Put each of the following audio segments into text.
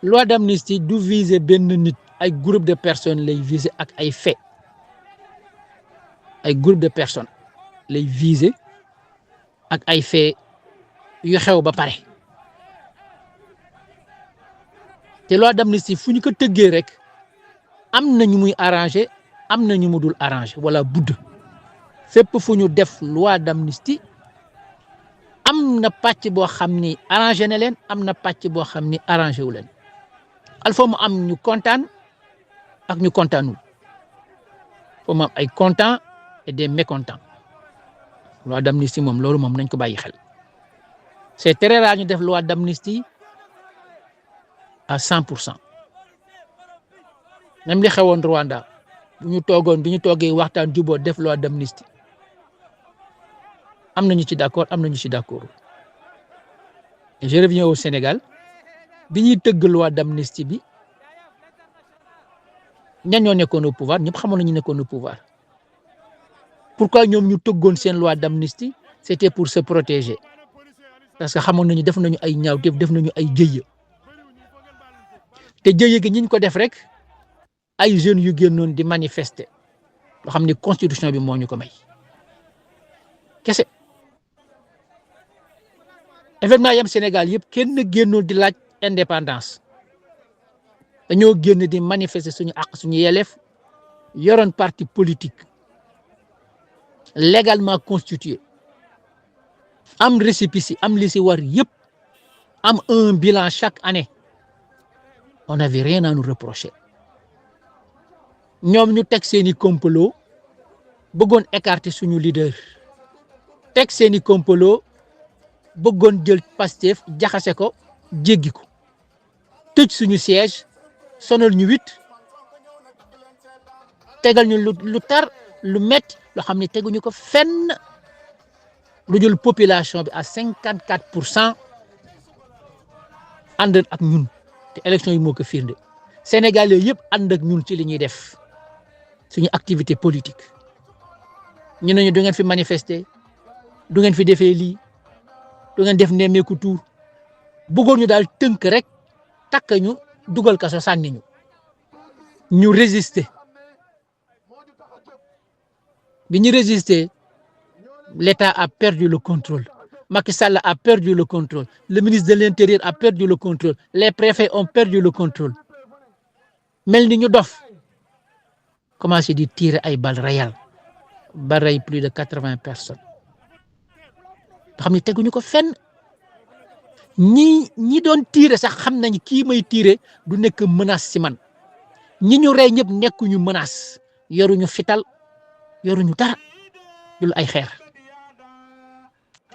loi d'amnistie du viser benn nit ay groupe de personnes lay viser ak ay fait ay groupe de personnes lay viser ak ay fait yu xew ba pare te loi d'amnistie fu ñu ko tëggee rek am na ñu muy arrangé am na ñu mu dul arrangé wala budd fépp fu ñu def loi d'amnistie am na pàcc boo xam ni arrangé na leen am na pàcc boo xam ni arrangé wu leen alfa mu am ñu kontaan ak ñu kontaanul foo mu am ay contents et des mécontents loi d'amnistie moom loolu moom nañ ko bàyyi xel c'est très rare ñu def loi d'amnistie à 100%. Même li xewoon Rwanda bu ñu toogee waxtaan juboo def loi d'amnistie am nañu ci d'accord am nañu ci d'accord. Et je reviens au Sénégal bi ñuy tëgg loi d'amnistie bi ñan ñoo nekkoon au pouvoir ñëpp xamoon nañu nekkoon au pouvoir pourquoi ñoom ñu tëggoon seen loi d'amnistie c'était pour se protéger parce que xamoon nañu def nañu ay ñaawteef def nañu ay jëye te jëye gi ñiñ ko def rek ay jeunes yu génnoon di manifester loo xam ni constitution bi moo ñu ko may kese événement yam Sénégal yëpp kenn génnoon di laaj indépendance dañoo génn di manifester suñu àq suñu yelleef yoroon parti politique légalement constitué am récépissé am li si war yëpp am un bilan chaque année on n'avait rien à nous reprocher ñoom ñu teg seeni complot bëggoon écarter suñu leader teg seeni complot bëggoon jël Pastef jaxase ko jéggi ko tëj suñu siège sonal ñu 8 tegal ñu lu tar lu metti loo xam ne teguñu ko fenn lu jël population bi à 54% ànd ak ñun te élection yi moo ko firnde Sénégalais yëpp ànd ak ñun ci li ñuy def suñu activité politique ñu ne ñu du ngeen fi manifester du ngeen fi defee lii du ngeen def nemmeeku tuur bëggoon ñu daal tënk rek takk ñu dugal kaso sànni ñu résister bi ñu résister l'État a perdu le contrôle Macky Sall a perdu le contrôle le ministre de l'Intérieur a perdu le contrôle les préfets ont perdu le contrôle mel ni ñu dof commencé di tirer ay balles réelles ba rey plus de 80 personnes nga xam ne teguñu ko fenn ñi doon tirer sax xam nañ kii may tirer du nekk menace ci man ñi ñu rey ñëpp nekkuñu menace yoruñu fital yoruñu dara dul ay xeer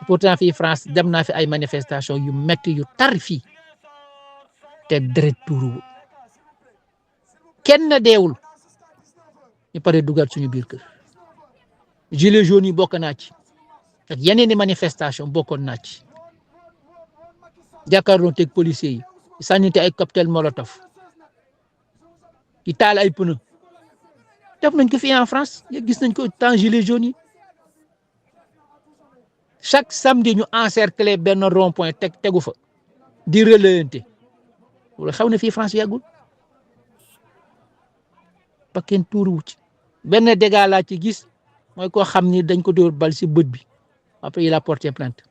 pourtant fii France dem naa fi ay manifestation yu metti yu tar fii te deret tuuru kenn deewul ñu pare dugal suñu biir kër gilets jaunes yi bokk naa ci ak yeneen i manifestation bokkoon naa ci jàkkaarloo teg policiers yi sànnite ay cocktail molotov yi taal ay pneu def nañ ko fii en France gis nañ ko temps gilets jaunes yi chaque samedi ñu encercler benn rond-point tegu fa di relayante wala xew na fii France yàggul ba kenn tuuruwu ci benn dégât laa ci gis mooy koo xam ni dañ ko dóor bal ci bët bi après il a porté plainte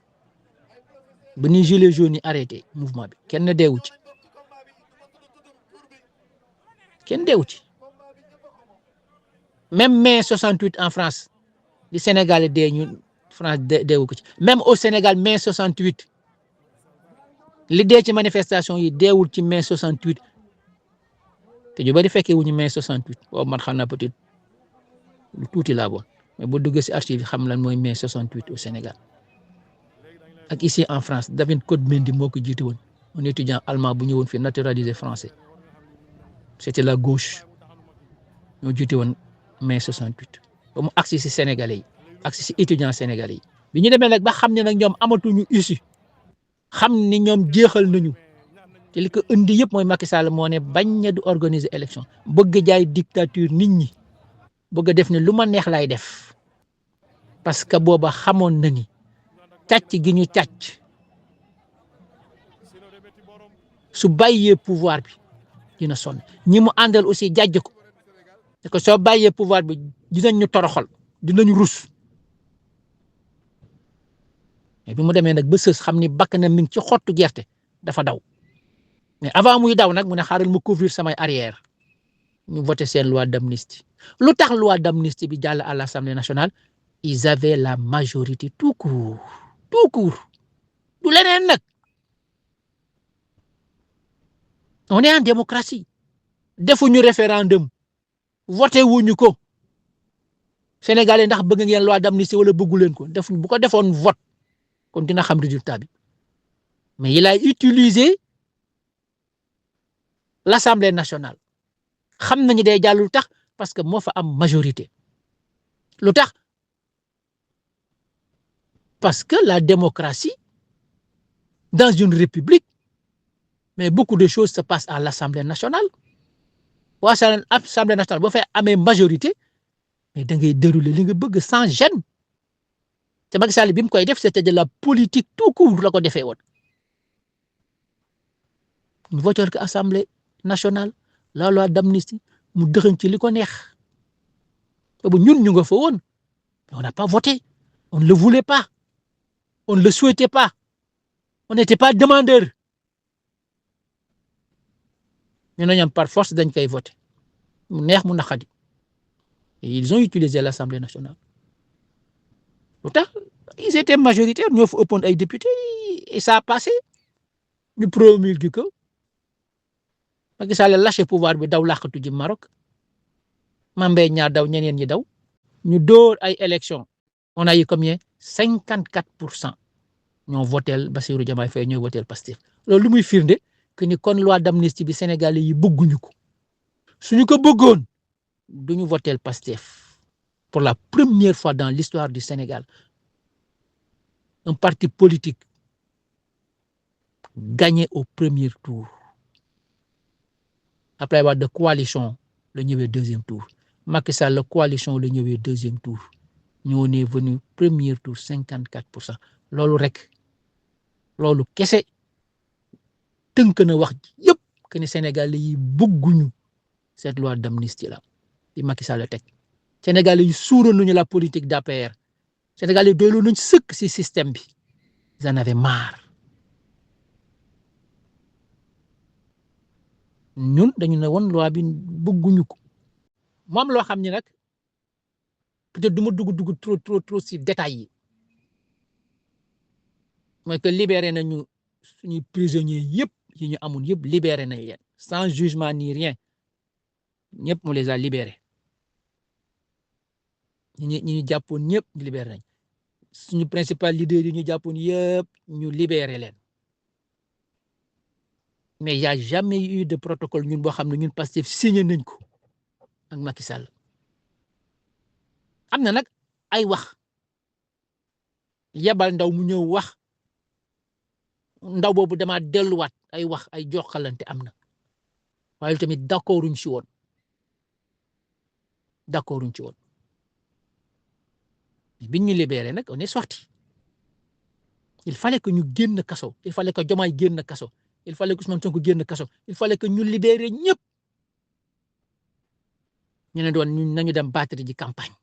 ba ni gilets jaunes yi arrêté mouvement bi kenn deewu ci même mai 68 en France di Sénégal dee ñu France deewu ko ci même au Sénégal mai 68 li dee ci manifestation yi deewul ci mai 68 te ñu bari fekkee wuñu mai 68 boobu man xam naa peut-être lu tuuti laa boon mais bu duggee ci archive yi xam lan mooy mai 68 au Sénégal ak ici en France David Codmendi moo ko jiite woon un étudiant allemand bu ñëwoon fi naturalisé français c'était la gauche ñoo jiite woon mai 68 ba mu agsi ci Sénégalais yi agsi ci étudiants sénégalais yi bi ñu demee nag ba xam ne nag ñoom amatuñu issue xam ni ñoom jeexal nañu te li ko indi yëpp mooy Macky Sall moo ne bañ na du organiser élection bëgg jaay dictature nit ñi bëgg def ne lu ma neex lay def parce que booba xamoon na ni càcc gi ñu càcc su bàyyee pouvoir bi dina sonn ñi mu àndal aussi jàjj ko parce que soo bàyyee pouvoir bi dinañ ñu toroxal dinañ rus mais bi mu demee nag ba sës xam ni bakk na mi ngi ci xottu gerte dafa daw mais avant muy daw nag mu ne xaaral mu couvrir samay arrière ñu voté seen loi d'amnistie lu tax loi d'amnistie bi jàll à l'Assemblée nationale ils avaient la majorité tout court du leneen nag on est en démocratie defuñu référendum voté wuñu ko Sénégalais ndax bëgg ngeen loi d'amnistie wala bëggu leen ko defuñ bu ko defoon vote kon dina xam résultat bi mais il a utilisé l'Assemblée nationale xam nañu day jàll lu tax parce que moo fa am majorité lu tax parce que la démocratie dans une république mais beaucoup de choses se passent à l'Assemblée nationale waa Assemblée nationale boo fay amee majorité mais da ngay dérouler li nga bëgg sans gêne te Macky Sall bi mu koy def c'était de la politique tout court la ko defee woon ñu voté ko Assemblée nationale la loi d'amnistie mu dëxëñ ci li ko neex boobu ñun ñu nga fa woon on n'a pas voté on ne le voulait pas on ne le souhaitait pas on n'était pas demandeur ñu ne ñoom par force dañ koy voté mu neex mu naqadi et ils ont utilisé l'Assemblée nationale lu tax ils étaient majoritaires ñoo fa ëppoon ay députés et ça a passé ñu promulgué ko Macky Sall lâché pouvoir bi daw làqatu ji Maroc Mame Mbaye Niang daw ñeneen ñi daw ñu dóor ay élections on a eu combien 54% ñoo votel Bassirou Diomaye Faye ñoo votel Pastef loolu lu muy firnde que ni kon loi d'amnistie bi Sénégalais yi bëgguñu ko suñu ko bëggoon duñu votel Pastef pour la première fois dans l'histoire du Sénégal un parti politique gagné au premier tour après avoir de coalition la ñëwee deuxième tour Macky Sall la coalition la ñëwee deuxième tour ñoo ne venu premier tour 54% loolu rek loolu kese tënk na wax yëpp que ni Sénégalais yi bëgguñu cette loi d'amnistie là di Macky Sall teg Sénégalais yi suuroon nañu la politique d'APR Sénégalais yi doylu nañ sëkk ci système bi ils en avaient marre ñun dañu ne woon loi bi bëgguñu ko moom loo xam ni nag peut-être du ma dugg trop ci détails yi mooy que libéré nañu suñuy prisonniers yëpp yi ñu amoon yëpp libéré nañ leen sans jugement ni rien ñëpp mu les a libérés ñi ñu jàppoon ñëpp ñu libéré nañ suñu principal leader yi ñu jàppoon yëpp ñu libéré leen mais y a jamais eu de protocole ñun boo xam ne ñun Pastef signé nañ ko ak Macky Sall am na nag ay wax yebal ndaw mu ñëw wax ndaw boobu dama delluwaat ay wax ay joxalante am na waaye tamit d'accorduñ ci woon biñ ñu libéré nag on est sorti il fallait que ñu génn kaso il fallait que Diomaye génn kaso il fallait que Ousmane Sonko génn kaso il fallait que ñu libéré ñëpp ñu ne doon ñu nañu dem battre ji campagne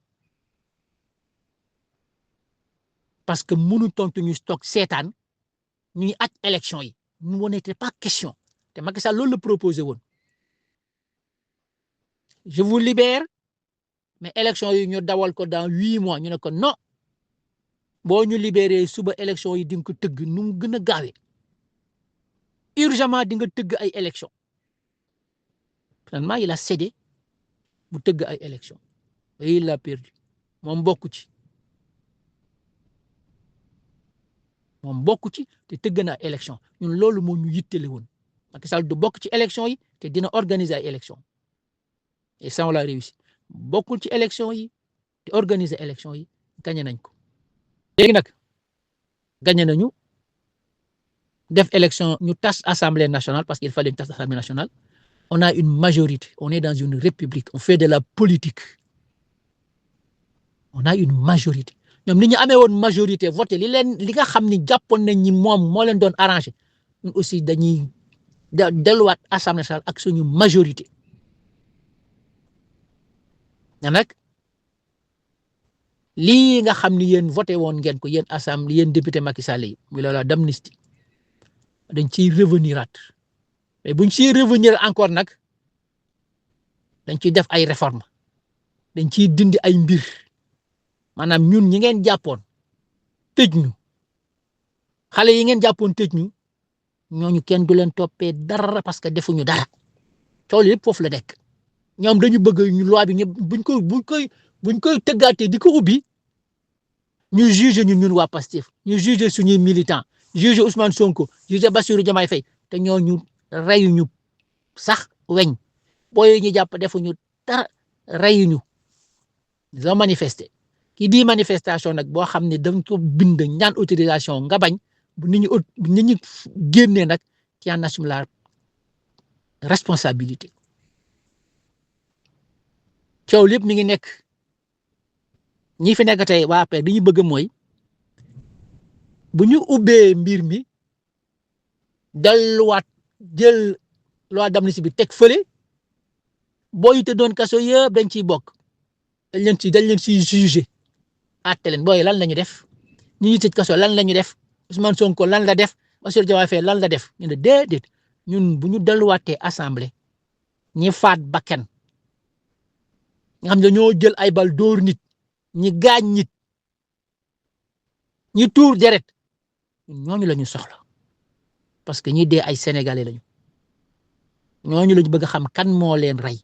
parce que mënu tontu ñu stock seetaan ñuy aj élection yi ñu n'était pas question te Macky Sall loolu la proposé woon je vous libère mais élection yi ñu dawal ko dans 8 mois ñu ne ko non boo ñu libéré suba élection yi di nga ko tëgg nu mu gën a gaawee urgemment di nga tëgg ay élection finalement il a cédé bu tëgg ay élection et il a perdu moom bokku ci te tëgg na élection ñun loolu moo ñu yittele woon Macky Sall du bokk ci élection yi te dina organiser ay élection et ça on l'a réussi bokkul ci élection yi te organiser élection yi gagné nañ ko léegi nag gagné nañu def élection ñu tas assemblée nationale parce qu'il fallait ñu tas assemblée nationale on a une majorité on est dans une république on fait de la politique on a une majorité ñoom ni ñu amee woon majorité voté li nga xam ni jàppoon nañ ñi moom moo leen doon arrangé ñun aussi dañuy delluwaat assemblée nationale ak suñu majorité na nag lii nga xam ni yéen voté woon ngeen ko yéen assemblée yéen député Macky Sall yi muy loola d'amnistie dañ ciy reveniraat mais buñ ciy revenir encore nag dañ ciy def ay réformes dañ ciy dindi ay mbir maanaam ñun ñi ngeen jàppoon tëj ñu xale yi ngeen jàppoon tëj ñu ñooñu kenn du leen toppee dara parce que defuñu dara tool yëpp foofu la nekk ñoom dañu bëgg ñu loi bi ñëpp buñ koy tëggaatee di ko ubbi ñu juger ñun waa Pastef ñu juger suñuy militant juger Ousmane Sonko juger Bassirou Diomaye Faye te ñooñu reyuñu sax weñ booy ñu jàpp defuñu dara reyuñu la manifester ki di manifestation nag boo xam ne dañ ko bind ñaan autorisation nga bañ bu nit ñi génnee nag ci en assume la responsabilité coow lépp mi ngi nekk ñi fi nekk tey waa APR li ñu bëgg mooy bu ñu ubbee mbir mi delluwaat jël loi d'amnistie bi teg fële booy te doon kaso yëpp dañ ciy bokk dañ leen ciy jugé àtte leen booy lan la ñu def ñi tëj kaso lan la ñu def Ousmane Sonko lan la def Bassirou Diomaye Faye lan la def ñu ne déedéet ñun bu ñu delluwaatee assemblée ñi faat bakkan nga xam ne ñoo jël ay bal dóor nit ñi gaañ nit ñi tuur deret ñooñu la ñu soxla parce que ñi dee ay sénégalais lañu ñooñu lañu bëgg a xam kan moo leen rey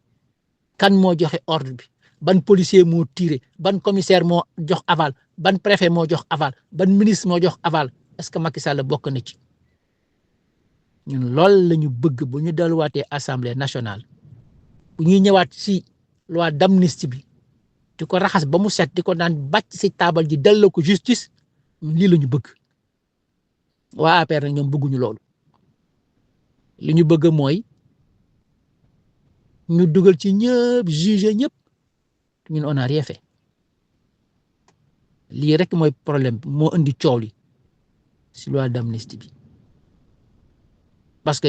kan moo joxe ordre bi ban policier moo tiré ban commissaire moo jox aval ban préfet moo jox aval ban ministre moo jox aval est-ce que Macky Sall bokk na ci ñun lool la ñu bëgg bu ñu delluwaatee assemblée nationale bu ñuy ñëwaat ci loi d'amnistie bi di ko raxas ba mu set di ko naan bàcc ci taabal ji delloo ko justice lii la ñu bëgg waa APR nag ñoom bëgguñu loolu li ñu bëgg mooy ñu dugal ci ñëpp juger ñëpp ñun on a rien fait lii rek mooy problème bi moo indi coow li ci loi d'amnistie bi parce que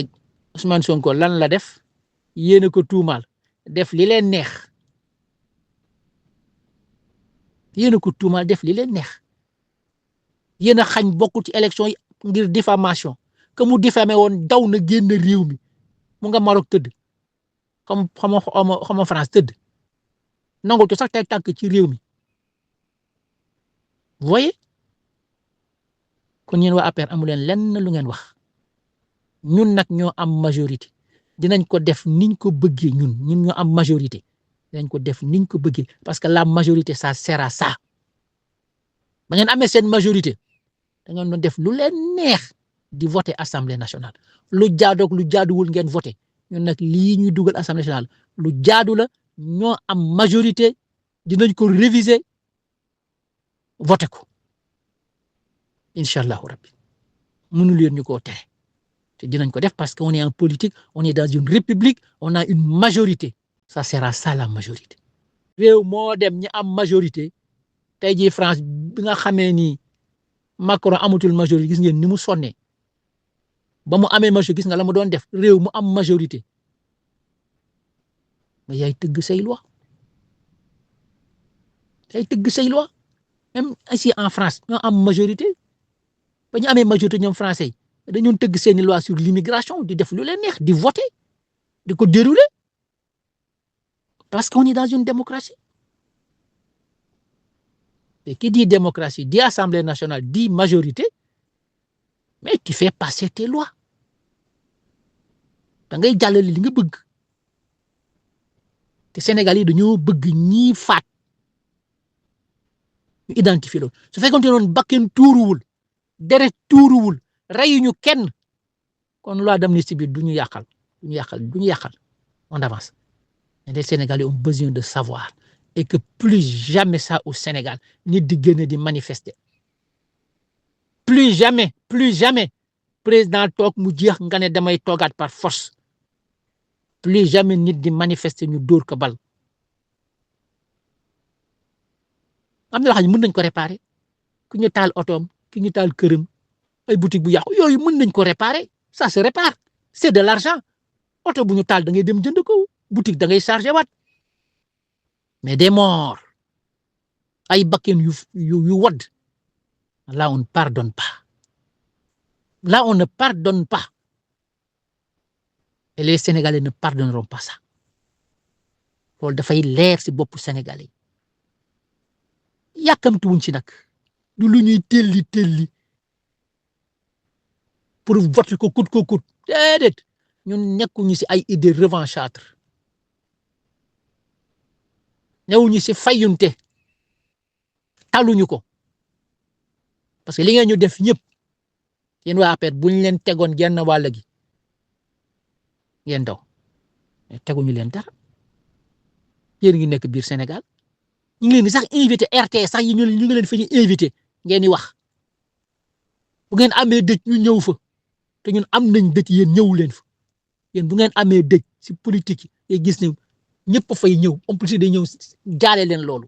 Ousmane Sonko lan la def yéene ko tuumaal def li leen neex yéene ko tuumaal def li leen neex yéen a xañ bokk ci élection yi ngir diffamation que mu diffamé woon daw na génn réew mi mu nga Maroc tëdd xama France tëdd nangul to sax tey tànk ci réew mi voyez kon yéen waa APR amu leen lenn lu ngeen wax ñun nag ñoo am majorité dinañ ko def niñ ko bëggee ñun ñoo am majorité dinañ ko def niñ ko bëggee parce que la majorité ça sert à ça ba ngeen amee seen majorité da ngeen doon def lu leen neex di voter assemblée nationale lu jaadoog lu jaaduwul ngeen voter ñun nag lii ñuy dugal assemblée nationale lu jaadu la ñoo am majorité dinañ ko réviser voter ko incha allahu rabbi mënu leen ñu koo tere te dinañ ko def parce que on est en politique on est dans une république on a une majorité ça sera ça la majorité réew moo dem ñi am majorité tey jii France bi nga xamee ni Macron amatul majorité gis ngeen ni mu sonnee ba mu amee majorité gis nga la mu doon def réew mu am majorité mais yaay tëgg say loi même ici en France ñoo am majorité ba ñu amee majorité ñoom français dañu tëgg seeni loi sur l'immigration di def lu leen neex di voter di ko dérouler parce qu'on est dans une démocratie et qui dit démocratie dit assemblée nationale dit majorité mais tu fais passer tes lois da ngay jàllale li nga bëgg te Sénégal yi dañoo bëgg ñii faat ñu identifier loolu su fekkoon te noonu bakken tuuruwul deret tuuruwul reyuñu kenn kon loi d'amnistie bi du ñu yàqal on avance mais les Sénégalais ont besoin de savoir et que plus jamais ça au Sénégal nit di génn di manifester plus jamais président toog mu jeex nga ne damay toogaat par force plus jamais nit di manifester ñu dóor ko bal am na loo xam ne mën nañ ko réparer ku ñu taal otoom ki ñu taal këram ay boutique bu yàqu yooyu mën nañ ko réparer ça se répare c'est de l'argent oto bu ñu taal da ngay dem jënd ko boutique da ngay chargé waat mais des morts ay bakken yu wadd là on ne pardonne pas là on ne pardonne pas et les Sénégalais ne pardonneront pas ça loolu dafay leer ci boppu Sénégalais yàkkamti wuñ ci nag du lu ñuy telli pour voter ko coûte déedéet ñun nekkuñu ci ay idée revanchâtre newuñu ci fayunte taluñu ko parce que li ngeen ñu def ñëpp yéen waa APR buñ leen tegoon genn wàll gi ngeen daw teguñu leen dara yéen ngi nekk biir Sénégal ñu ngi leen di sax invité RTS sax yi ñu ngi leen fi ñu invité ngeen di wax bu ngeen amee dëj ñu ñëw fa te ñun am nañ dëj yéen ñëw leen fa yéen bu ngeen amee dëj ci politique yi gis ne ñëpp fay ñëw en plus day ñëw jaale leen loolu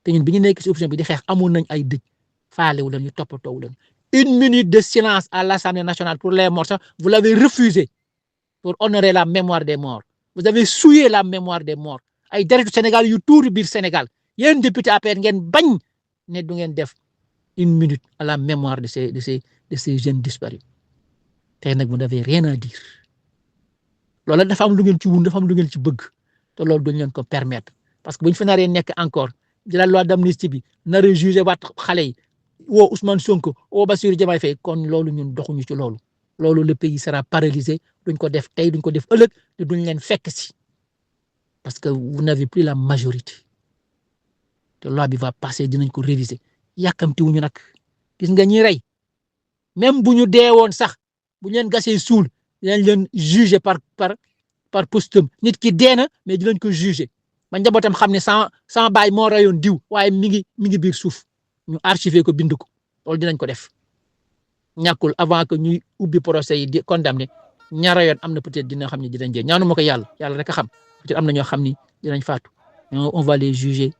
te ñun bi ñu nekk ci opposition bi di xeex amoon nañ ay dëj faalewu leen ñu toppatoowu leen 1 minute de silence à l'Assemblée nationale pour les morts sax vous l'avez refusé pour honorer la mémoire des morts vous avez souillé la mémoire des morts ay deretu Sénégal yu tuuri biir Sénégal yéen député APR ngeen bañ ne du ngeen def 1 minute à la mémoire de ces jeunes disparus tey nag vous n'avez rien à dire loolu dafa am lu ngeen ci wun dafa am lu ngeen ci bëgg te loolu duñ leen ko permettre parce que bu ñu fa naree nekk encore di la loi d'amnistie bi naree jugé waat xale yi woo Ousmane Sonko woo Bassirou Diomaye Faye kon loolu ñun doxuñu ci loolu le pays sera paralysé duñ ko def tey duñ ko def ëllëg te duñ leen fekk si parce que vous n'avez plus la majorité te loi bi va passer dinañ ko réviser yàkkamti wuñu nag gis nga ñi rey même bu ñu deewoon sax bu ñu leen gasee suul dinañ leen juger par posthume nit ki dee na mais dinañ ko juger ba njabootam xam ne sans baay moo rayoon diw waaye mi ngi biir suuf ñu archiver ko bind ko loolu dinañ ko def ñàkkul avant que ñuy ubbi procès yi di condamné ña rayoon am na peut-être dina xam ne dinañ jël ñaanu ma ko yàlla rek a xam peut-être am na ñoo xam ni dinañ faatu on va les juger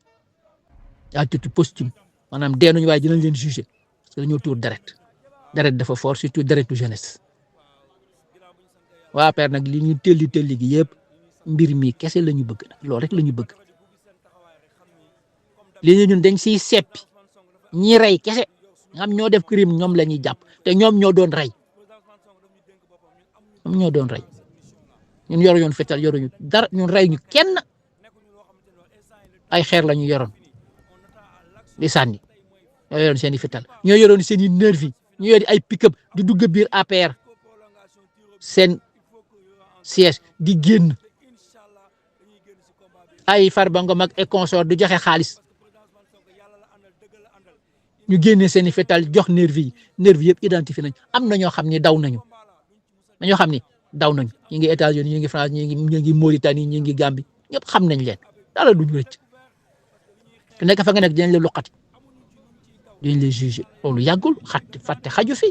à titre posthume maanaam dee nañu waaye dinañ leen juger parce que dañoo tuur deret dafa fort surtout deretu jeunesse waa père nag li ñu telli gi yëpp mbir mi kese la ñu bëgg nag loolu rek la ñu bëgg li ñun dañ siy seppi ñi rey kese xam ñoo def crime ñoom la ñuy jàpp te ñoom ñoo doon rey ñun yoruñu fetal yoruñu dara ñun rey ñu kenn ay xeer la ñu yoroon di sànni ñoo yoroon seen i fetal ñoo yoroon seen i nervi ñu yori ay pick-up di dugg biir APR seen siège di génn ay Farba Ngom ak consort di joxe xaalis ñu génne seen i fetal jox nervi yëpp identifié nañ am na ñoo xam ne daw nañu ñi ngi États-Unis ñi ngi France ñi ngi Mauritanie ñi ngi Gambie ñëpp xam nañ leen dara duñu rëcc te nekk fa nga nekk dinañ la luqati dinañ la juger loolu yàggul fàtte xaju fi